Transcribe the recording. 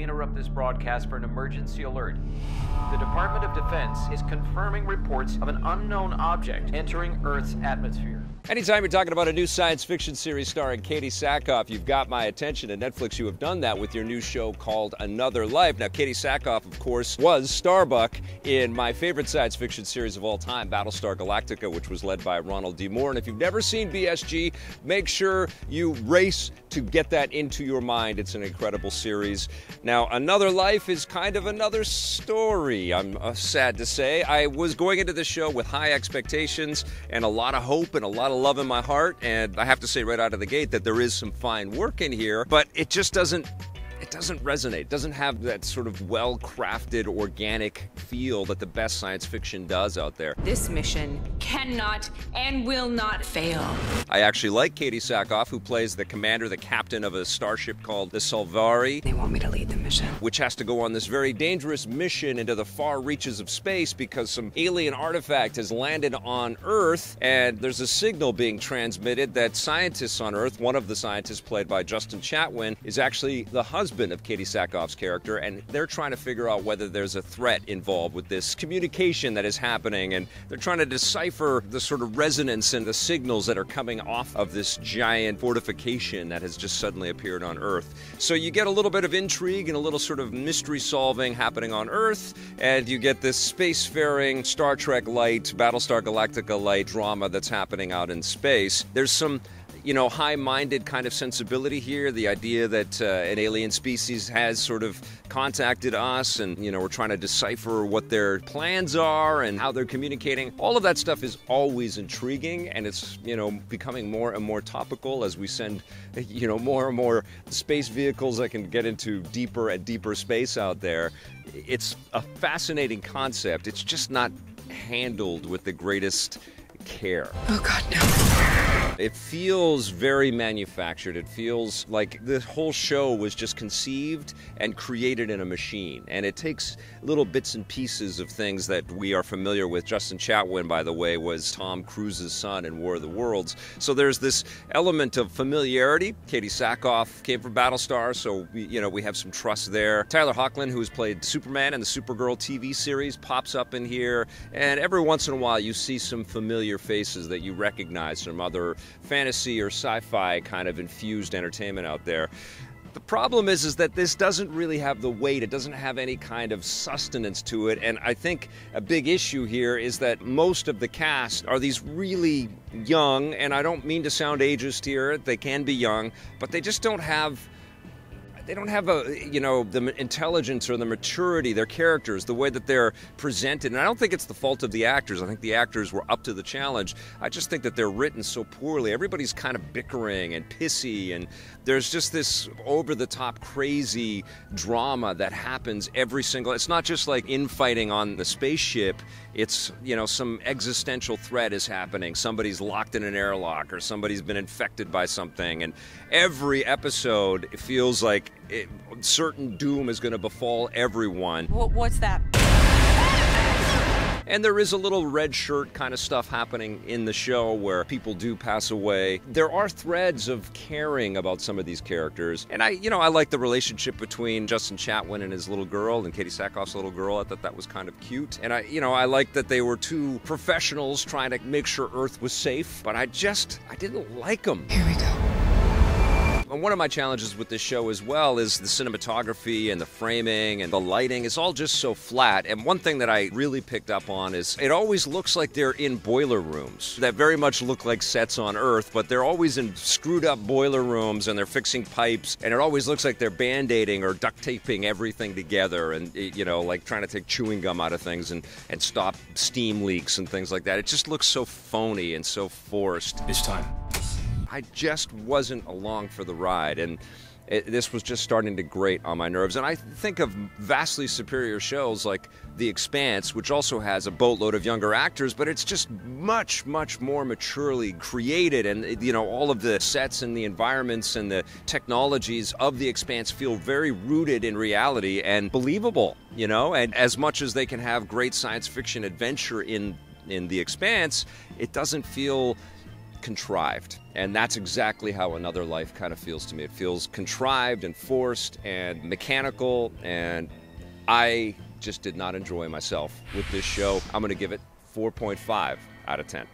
We interrupt this broadcast for an emergency alert. The Department of Defense is confirming reports of an unknown object entering Earth's atmosphere. Anytime you're talking about a new science fiction series starring Katie Sackhoff, you've got my attention. At Netflix, you have done that with your new show called Another Life. Now, Katie Sackhoff, of course, was Starbuck in my favorite science fiction series of all time, Battlestar Galactica, which was led by Ronald D. Moore. And if you've never seen BSG, make sure you race to get that into your mind. It's an incredible series. Now, Another Life is kind of another story, I'm sad to say. I was going into this show with high expectations and a lot of hope and a lot of love in my heart, and I have to say right out of the gate that there is some fine work in here, but it just doesn't resonate. It doesn't have that sort of well-crafted, organic feel that the best science fiction does out there. This mission cannot and will not fail. I actually like Katie Sackhoff, who plays the commander, the captain of a starship called the Salvari. They want me to lead the mission. Which has to go on this very dangerous mission into the far reaches of space because some alien artifact has landed on Earth, and there's a signal being transmitted that scientists on Earth, one of the scientists played by Justin Chatwin, is actually the husband of Katie Sackhoff's character, and they're trying to figure out whether there's a threat involved with this communication that is happening, and they're trying to decipher the sort of resonance and the signals that are coming off of this giant fortification that has just suddenly appeared on Earth. So you get a little bit of intrigue and a little sort of mystery solving happening on Earth, and you get this spacefaring, Star Trek light, Battlestar Galactica light drama that's happening out in space. There's some high-minded kind of sensibility here. The idea that an alien species has sort of contacted us and, we're trying to decipher what their plans are and how they're communicating. All of that stuff is always intriguing, and it's, becoming more and more topical as we send, more and more space vehicles that can get into deeper and deeper space out there. It's a fascinating concept. It's just not handled with the greatest care. Oh, God, no. It feels very manufactured. It feels like the whole show was just conceived and created in a machine. And it takes little bits and pieces of things that we are familiar with. Justin Chatwin, by the way, was Tom Cruise's son in War of the Worlds. So there's this element of familiarity. Katie Sackhoff came from Battlestar, so we have some trust there. Tyler Hoechlin, who has played Superman in the Supergirl TV series, pops up in here. And every once in a while, you see some familiar faces that you recognize from other fantasy or sci-fi kind of infused entertainment out there. The problem is that this doesn't really have the weight. It doesn't have any kind of sustenance to it. And I think a big issue here is that most of the cast are these really young, and I don't mean to sound ageist here, they can be young, but they just don't have the intelligence or the maturity, their characters, the way that they're presented. And I don't think it's the fault of the actors. I think the actors were up to the challenge. I just think that they're written so poorly. Everybody's kind of bickering and pissy, and there's just this over-the-top crazy drama that happens every single... It's not just like infighting on the spaceship. It's, some existential threat is happening. Somebody's locked in an airlock, or somebody's been infected by something. And every episode, it feels like certain doom is going to befall everyone. What's that? And there is a little red shirt kind of stuff happening in the show where people do pass away. There are threads of caring about some of these characters. And I like the relationship between Justin Chatwin and his little girl and Katie Sackhoff's little girl. I thought that was kind of cute. And I like that they were two professionals trying to make sure Earth was safe. But I didn't like them. Here we go. And one of my challenges with this show as well is the cinematography and the framing and the lighting. It's all just so flat. And one thing that I really picked up on is it always looks like they're in boiler rooms that very much look like sets on Earth, but they're always in screwed up boiler rooms and they're fixing pipes. And it always looks like they're band-aiding or duct taping everything together and, like trying to take chewing gum out of things and stop steam leaks and things like that. It just looks so phony and so forced. It's time. I just wasn't along for the ride, and this was just starting to grate on my nerves. And I think of vastly superior shows like The Expanse, which also has a boatload of younger actors, but it's just much, much more maturely created. And, all of the sets and the environments and the technologies of The Expanse feel very rooted in reality and believable, And as much as they can have great science fiction adventure in The Expanse, it doesn't feel contrived. And that's exactly how Another Life kind of feels to me. It feels contrived and forced and mechanical, and I just did not enjoy myself with this show. I'm going to give it 4.5 out of 10.